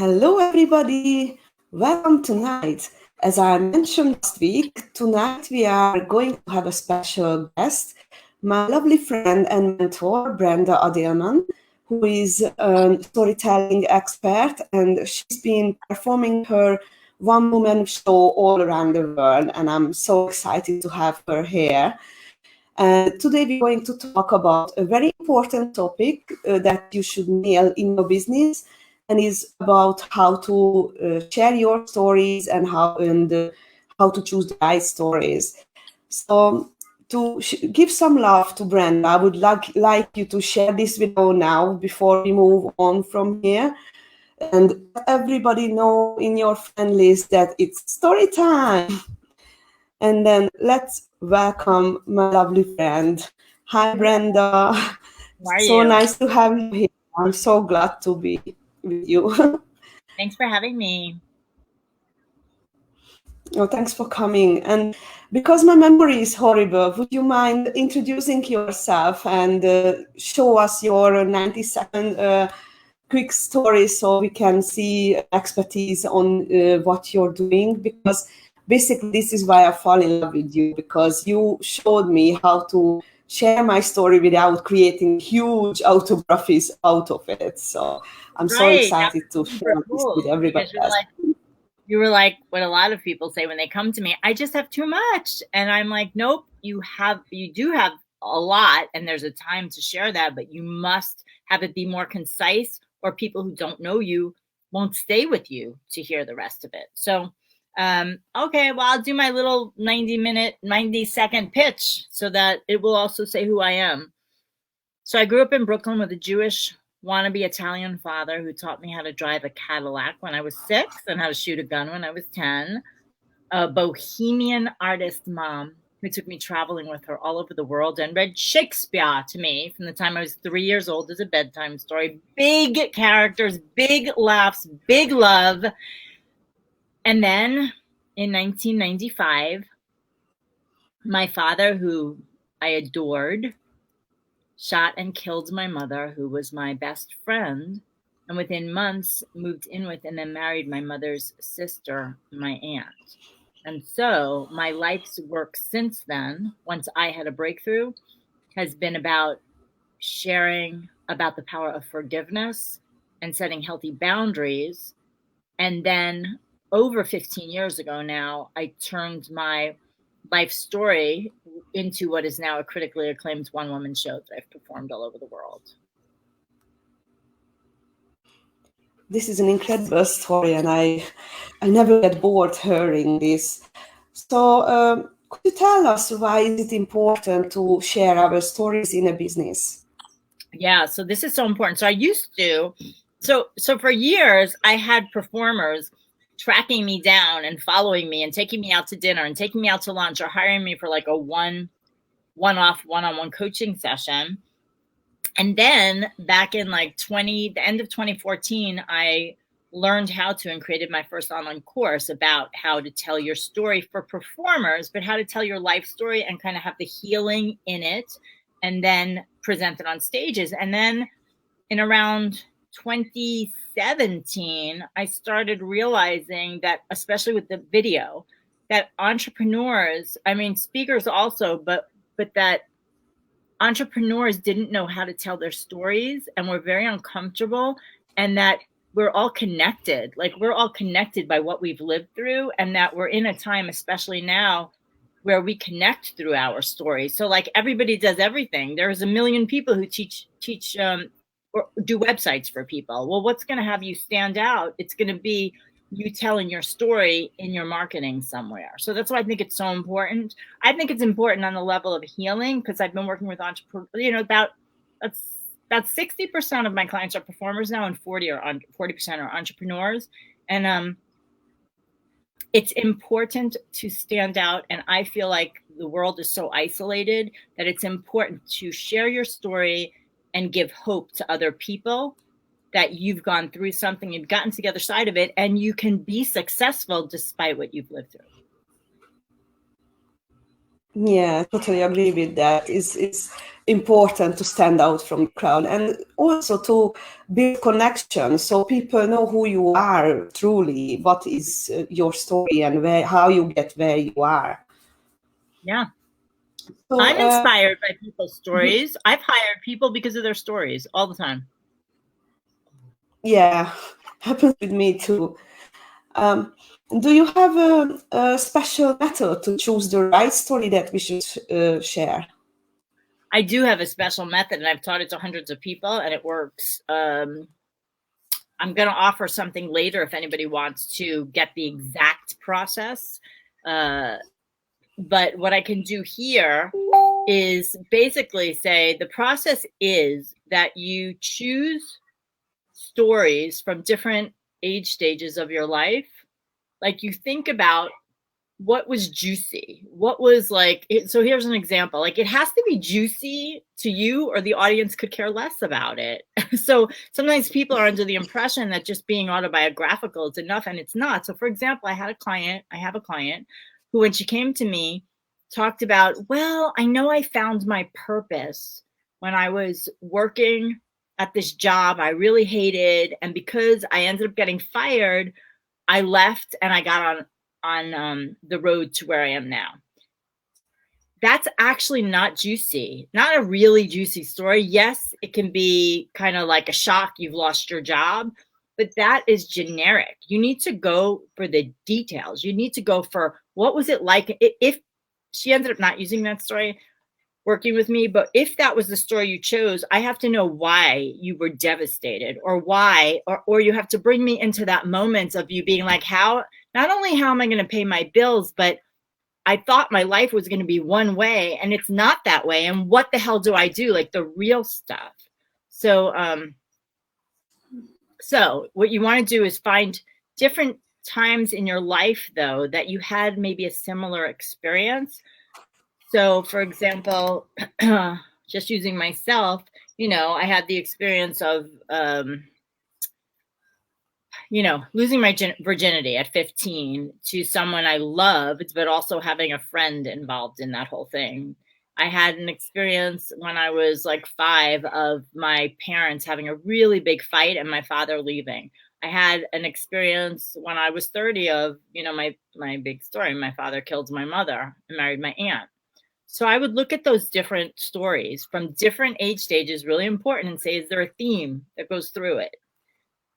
Hello, everybody. Welcome tonight. As I mentioned last week, tonight we are going to have a special guest, my lovely friend and mentor, Brenda Adelman, who is a storytelling expert, and she's been performing her one-woman show all around the world, and I'm so excited to have her here. And today we're going to talk about a very important topic that you should nail in your business, and is about how to share your stories and how to choose the right stories. So to give some love to Brenda, I would like you to share this video now before we move on from here, and let everybody know in your friend list that it's story time. And then let's welcome my lovely friend. Hi, Brenda. How are So you? nice to have you here. I'm so glad to be with you. Thanks for having me. Oh, thanks for coming. And because my memory is horrible, would you mind introducing yourself and show us your 90-second quick story so we can see expertise on what you're doing? Because basically, this is why I fall in love with you, because you showed me how to share my story without creating huge autobiographies out of it. So I'm so Right. That excited to was super share this with cool everybody because else. you were like what a lot of people say when they come to me, I just have too much. And I'm like, nope, you do have a lot, and there's a time to share that, but you must have it be more concise, or people who don't know you won't stay with you to hear the rest of it. So okay, well, I'll do my little 90-second pitch so that it will also say who I am. So I grew up in Brooklyn with a Jewish wannabe Italian father who taught me how to drive a Cadillac when I was 6 and how to shoot a gun when I was 10. A bohemian artist mom who took me traveling with her all over the world and read Shakespeare to me from the time I was 3 years old as a bedtime story. Big characters, big laughs, big love. And then in 1995, my father, who I adored, shot and killed my mother, who was my best friend, and within months moved in with and then married my mother's sister, my aunt. And so my life's work since then, once I had a breakthrough, has been about sharing about the power of forgiveness and setting healthy boundaries. And then over 15 years ago now, I turned my life story into what is now a critically acclaimed one-woman show that I've performed all over the world. This is an incredible story, and I never get bored hearing this. So, could you tell us why is it important to share our stories in a business? Yeah, so this is so important. So I used to, so for years I had performers tracking me down and following me and taking me out to dinner and taking me out to lunch or hiring me for like a one-off one-on-one coaching session. And then back in like the end of 2014, I learned how to and created my first online course about how to tell your story for performers, but how to tell your life story and kind of have the healing in it and then present it on stages. And then in around 2017, I started realizing that, especially with the video, that entrepreneurs, I mean, speakers also, but that entrepreneurs didn't know how to tell their stories and were very uncomfortable, and that we're all connected. Like, we're all connected by what we've lived through, and that we're in a time, especially now, where we connect through our stories. So like everybody does everything. There's a million people who teach or do websites for people. Well, what's going to have you stand out? It's going to be you telling your story in your marketing somewhere. So that's why I think it's so important. I think it's important on the level of healing, because I've been working with entrepreneurs, about 60% of my clients are performers now, and 40% are entrepreneurs. And it's important to stand out. And I feel like the world is so isolated that it's important to share your story and give hope to other people that you've gone through something, you've gotten to the other side of it, and you can be successful despite what you've lived through. Yeah, I totally agree with that. It's important to stand out from the crowd, and also to build connections so people know who you are truly, what is your story, and how you get where you are. Yeah. So, I'm inspired by people's stories. I've hired people because of their stories all the time. Yeah, happens with me too. Do you have a special method to choose the right story that we should share? I do have a special method, and I've taught it to hundreds of people, and it works. I'm going to offer something later if anybody wants to get the exact process. But what I can do here is basically say the process is that you choose stories from different age stages of your life. Like, you think about what was juicy, what was like it. So here's an example. Like, it has to be juicy to you or the audience could care less about it. So sometimes people are under the impression that just being autobiographical is enough, and it's not. So for example, I have a client who, when she came to me, talked about, well, I know I found my purpose when I was working at this job I really hated, and because I ended up getting fired, I left and I got on the road to where I am now. That's actually not juicy, not a really juicy story. Yes, it can be kind of like a shock, you've lost your job, but that is generic. You need to go for the details. You need to go for what was it like. If she ended up not using that story, working with me, but if that was the story you chose, I have to know why you were devastated, or why, or you have to bring me into that moment of you being like, not only how am I going to pay my bills, but I thought my life was going to be one way and it's not that way. And what the hell do I do? Like, the real stuff. So what you want to do is find different times in your life, though, that you had maybe a similar experience. So, for example, just using myself, I had the experience of, losing my virginity at 15 to someone I loved, but also having a friend involved in that whole thing. I had an experience when I was like 5 of my parents having a really big fight and my father leaving. I had an experience when I was 30 of, my big story. My father killed my mother and married my aunt. So I would look at those different stories from different age stages, really important, and say, is there a theme that goes through it?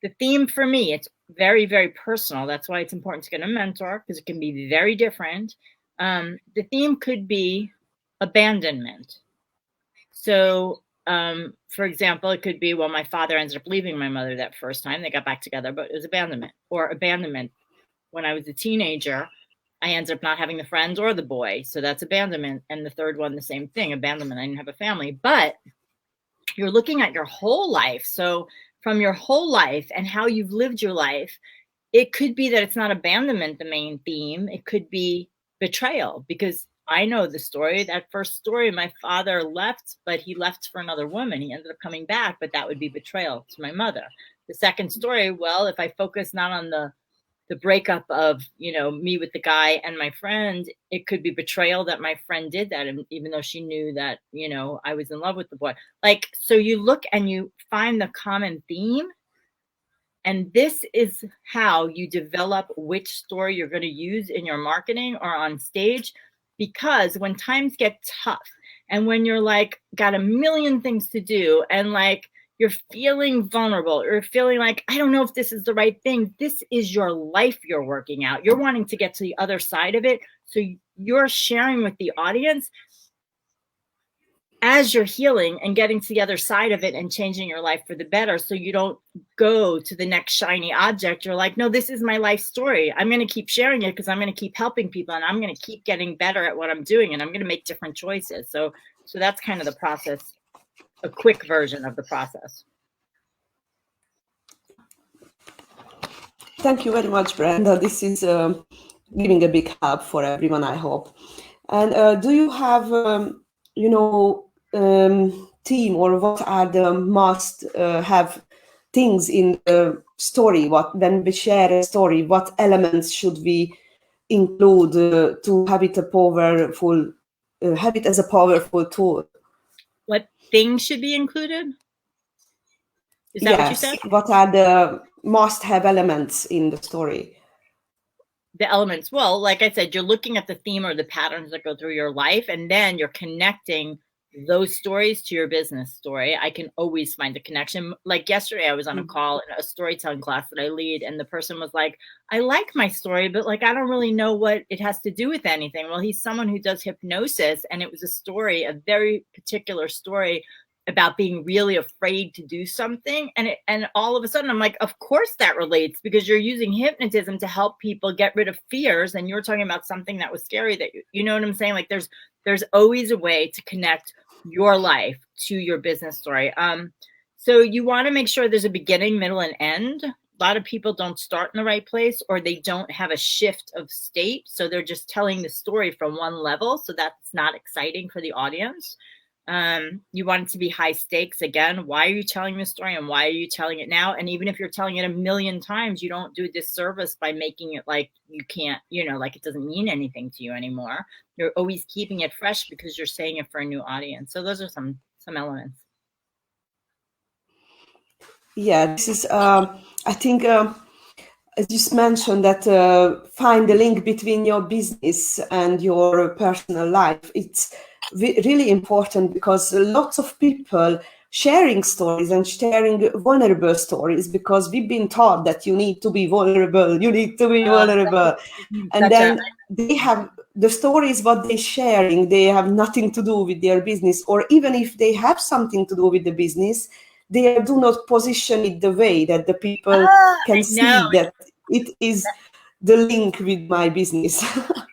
The theme for me, it's very, very personal. That's why it's important to get a mentor, because it can be very different. The theme could be abandonment. So, for example, it could be, well, my father ended up leaving my mother that first time. They got back together, but it was abandonment. Or abandonment when I was a teenager. I ended up not having the friends or the boy. So that's abandonment. And the third one, the same thing, abandonment. I didn't have a family. But you're looking at your whole life. So from your whole life and how you've lived your life, it could be that it's not abandonment, the main theme. It could be betrayal, because I know the story. That first story, my father left, but he left for another woman. He ended up coming back, but that would be betrayal to my mother. The second story, well, if I focus not on the breakup of, me with the guy and my friend, it could be betrayal that my friend did that. And even though she knew that, I was in love with the boy. Like, so you look and you find the common theme. And this is how you develop which story you're going to use in your marketing or on stage. Because when times get tough and when you're like, got a million things to do, and like, you're feeling vulnerable, or feeling like, I don't know if this is the right thing. This is your life you're working out. You're wanting to get to the other side of it. So you're sharing with the audience as you're healing and getting to the other side of it and changing your life for the better. So you don't go to the next shiny object. You're like, no, this is my life story. I'm going to keep sharing it because I'm going to keep helping people, and I'm going to keep getting better at what I'm doing, and I'm going to make different choices. So that's kind of the process. A quick version of the process. Thank you very much, Brenda. This is giving a big help for everyone, I hope. And do you have, team, or what are the must have things in the story? When we share a story, what elements should we include to have it as a powerful tool? What things should be included? Is that what you Yes, said? what are the must-have elements in the story? The elements. Well, like I said, you're looking at the theme or the patterns that go through your life, and then you're connecting those stories to your business story. I can always find a connection. Like yesterday, I was on a call in a storytelling class that I lead, and the person was like, I like my story, but like, I don't really know what it has to do with anything. Well, he's someone who does hypnosis, and it was a story, a very particular story about being really afraid to do something, and all of a sudden I'm like, of course that relates, because you're using hypnotism to help people get rid of fears, and you're talking about something that was scary, that you know what I'm saying? Like there's always a way to connect your life to your business story. So you want to make sure there's a beginning, middle, and end. A lot of people don't start in the right place, or they don't have a shift of state, so they're just telling the story from one level, so that's not exciting for the audience. You want it to be high stakes. Again, why are you telling this story, and why are you telling it now? And even if you're telling it a million times, you don't do a disservice by making it like you can't, like it doesn't mean anything to you anymore. You're always keeping it fresh because you're saying it for a new audience. So those are some elements. Yeah, this is, I think, as you mentioned, that find the link between your business and your personal life. It's really important, because lots of people sharing stories and sharing vulnerable stories, because we've been taught that you need to be vulnerable, you need to be vulnerable. And then they have the stories, what they're sharing, they have nothing to do with their business, or even if they have something to do with the business, they do not position it the way that the people can see that it is the link with my business.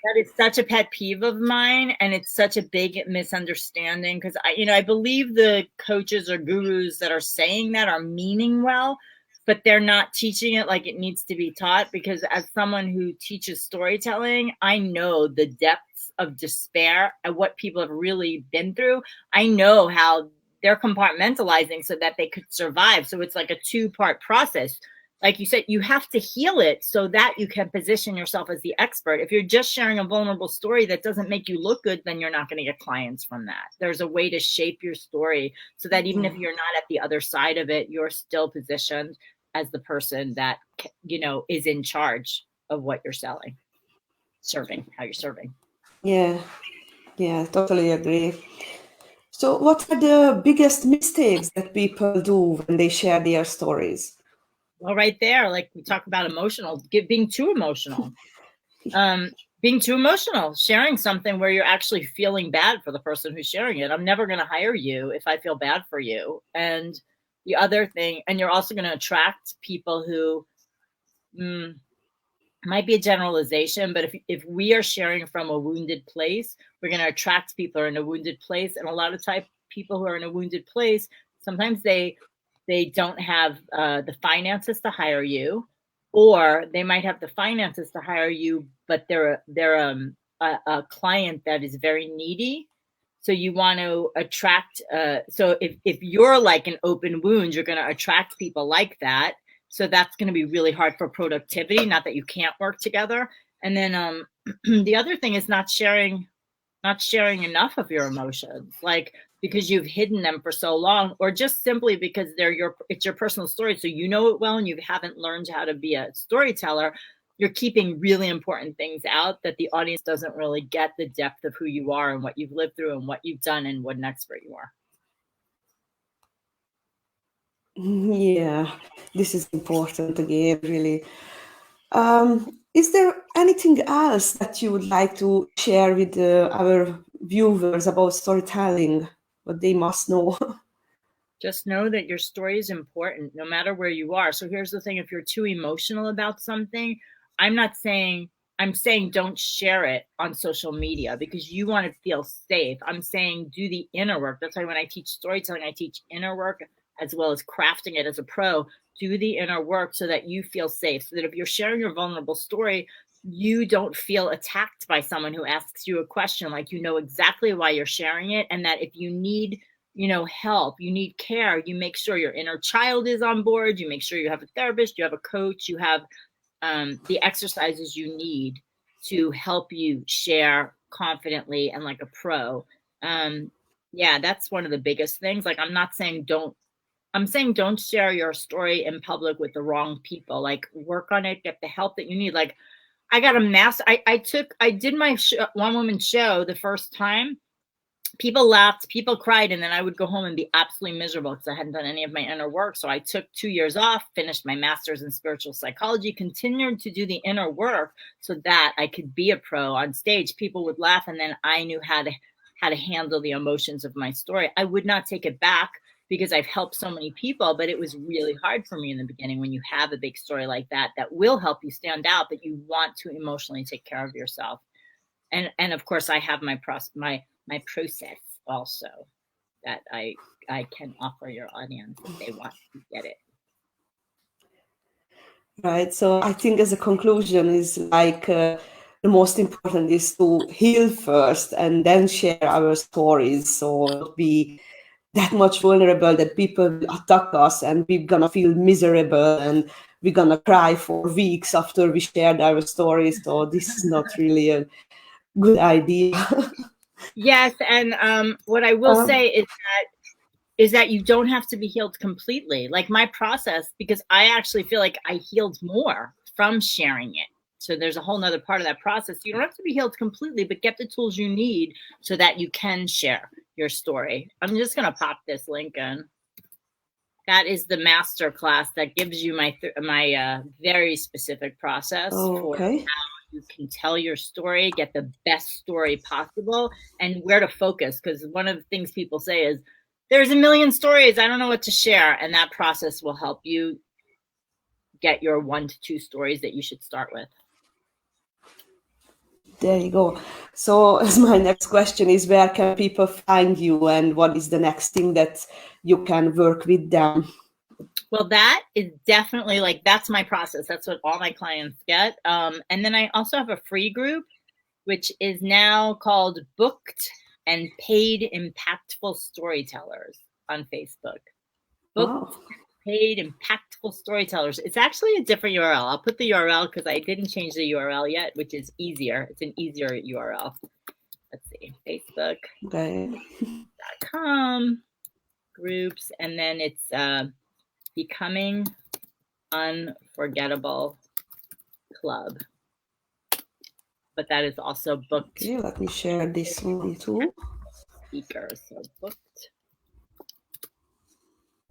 That is such a pet peeve of mine, and it's such a big misunderstanding, because I believe the coaches or gurus that are saying that are meaning well, but they're not teaching it like it needs to be taught. Because as someone who teaches storytelling, I know the depths of despair and what people have really been through. I know how they're compartmentalizing so that they could survive. So it's like a two-part process. Like you said, you have to heal it so that you can position yourself as the expert. If you're just sharing a vulnerable story that doesn't make you look good, then you're not going to get clients from that. There's a way to shape your story so that even if you're not at the other side of it, you're still positioned as the person that, is in charge of what you're selling, serving, how you're serving. Yeah, totally agree. So what are the biggest mistakes that people do when they share their stories? Well, right there, like we talk about emotional, being too emotional. Being too emotional, sharing something where you're actually feeling bad for the person who's sharing it. I'm never going to hire you if I feel bad for you. And the other thing, and you're also going to attract people who might be a generalization, but if we are sharing from a wounded place, we're going to attract people who are in a wounded place. And a lot of people who are in a wounded place, sometimes they don't have the finances to hire you, or they might have the finances to hire you, but they're a client that is very needy. So you want to attract. So if you're like an open wound, you're going to attract people like that. So that's going to be really hard for productivity. Not that you can't work together. And then the other thing is not sharing enough of your emotions, like because you've hidden them for so long, or just simply because it's your personal story, so you know it well and you haven't learned how to be a storyteller. You're keeping really important things out that the audience doesn't really get the depth of who you are and what you've lived through and what you've done and what an expert you are. Yeah, this is important again, really. Is there anything else that you would like to share with our viewers about storytelling, what they must know? Just know that your story is important no matter where you are. So here's the thing, if you're too emotional about something, I'm saying don't share it on social media because you want to feel safe. I'm saying do the inner work. That's why when I teach storytelling, I teach inner work as well as crafting it as a pro. Do the inner work so that you feel safe, so that if you're sharing your vulnerable story, you don't feel attacked by someone who asks you a question, like you know exactly why you're sharing it, and that if you need help, you need care, you make sure your inner child is on board, you make sure you have a therapist, you have a coach, you have the exercises you need to help you share confidently and like a pro. Yeah, that's one of the biggest things. Like, I'm saying don't share your story in public with the wrong people. Like, work on it, get the help that you need. Like, I got a mass. I did my one woman show the first time. People laughed, people cried, and then I would go home and be absolutely miserable because I hadn't done any of my inner work. So I took 2 years off, finished my master's in spiritual psychology, continued to do the inner work so that I could be a pro on stage. People would laugh, and then I knew how to handle the emotions of my story. I would not take it back because I've helped so many people, but it was really hard for me in the beginning when you have a big story like that will help you stand out, but you want to emotionally take care of yourself. And of course I have my process also that I can offer your audience if they want to get it. Right. So I think as a conclusion is like the most important is to heal first and then share our stories. So not be that much vulnerable that people will attack us and we're gonna feel miserable and we're gonna cry for weeks after we shared our stories. So this is not really a good idea. Yes, and what I will say is that you don't have to be healed completely. Like my process, because I actually feel like I healed more from sharing it. So there's a whole nother part of that process. You don't have to be healed completely, but get the tools you need so that you can share your story. I'm just going to pop this link in. That is the master class that gives you my very specific process for how you can tell your story, get the best story possible, and where to focus. Because one of the things people say is, there's a million stories, I don't know what to share. And that process will help you get your 1 to 2 stories that you should start with. There you go. So as my next question is, where can people find you and what is the next thing that you can work with them? Well, that is definitely like, that's my process. That's what all my clients get. And then I also have a free group, which is now called Booked and Paid Impactful Storytellers on Facebook. Booked, Paid Impactful Storytellers. It's actually a different URL. I'll put the URL because I didn't change the URL yet, which is easier. It's an easier URL. Let's see, Facebook.com groups, and then it's Becoming Unforgettable Club. But that is also booked. Okay, let me share this one too. Speaker, so booked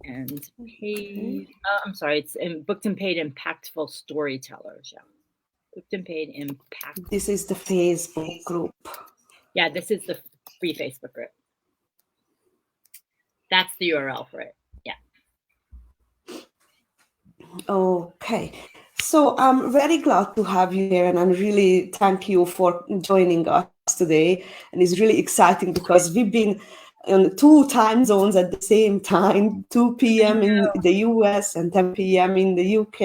and paid. I'm sorry, it's booked and paid impactful storytellers. Yeah, booked and paid impact. This is the Facebook group. Yeah, this is the free Facebook group. That's the URL for it. Yeah. Okay. So I'm very glad to have you here, and I'm really thank you for joining us today. And it's really exciting because we've been in 2 time zones at the same time, 2 p.m. in the US and 10 p.m. in the UK.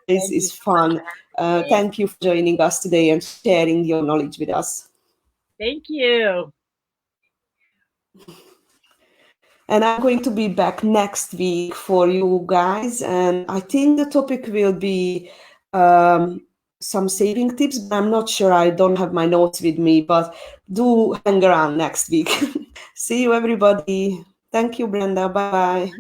It's fun. Thank you for joining us today and sharing your knowledge with us. Thank you. And I'm going to be back next week for you guys. And I think the topic will be some saving tips, but I'm not sure. I don't have my notes with me, but do hang around next week. See you, everybody. Thank you, Brenda. Bye-bye.